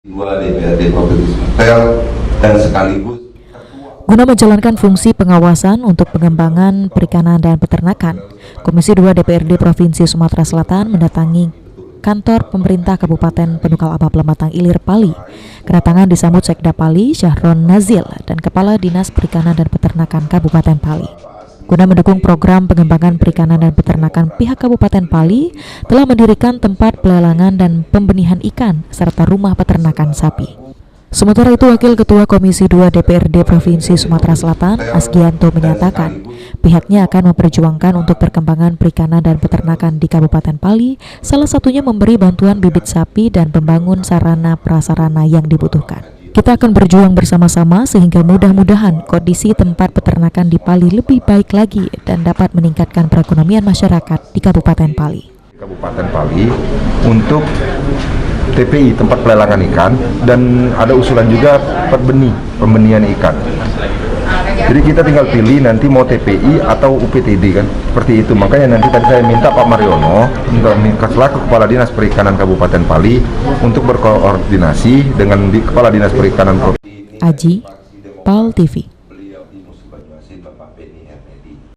Dua DPRD Provinsi Sumatera dan sekaligus guna menjalankan fungsi pengawasan untuk pengembangan perikanan dan peternakan, Komisi 2 DPRD Provinsi Sumatera Selatan mendatangi kantor pemerintah Kabupaten Penukal Aba Pematang Ilir Pali. Kedatangan disambut Sekda Pali, Syahron Nazil, dan Kepala Dinas Perikanan dan Peternakan Kabupaten Pali. Guna mendukung program pengembangan perikanan dan peternakan, pihak Kabupaten Pali telah mendirikan tempat pelelangan dan pembenihan ikan serta rumah peternakan sapi. Sementara itu, Wakil Ketua Komisi 2 DPRD Provinsi Sumatera Selatan, Asgianto, menyatakan pihaknya akan memperjuangkan untuk perkembangan perikanan dan peternakan di Kabupaten Pali, salah satunya memberi bantuan bibit sapi dan membangun sarana prasarana yang dibutuhkan. Kita akan berjuang bersama-sama sehingga mudah-mudahan kondisi tempat peternakan di Pali lebih baik lagi dan dapat meningkatkan perekonomian masyarakat di Kabupaten Pali. Kabupaten Pali untuk TPI, tempat pelelangan ikan, dan ada usulan juga pembenihan ikan. Jadi kita tinggal pilih nanti mau TPI atau UPTD kan, seperti itu. Makanya nanti tadi saya minta Pak Mariono selaku Kepala Dinas Perikanan Kabupaten Pali untuk berkoordinasi dengan Kepala Dinas Perikanan Provinsi. Aji, PAL TV.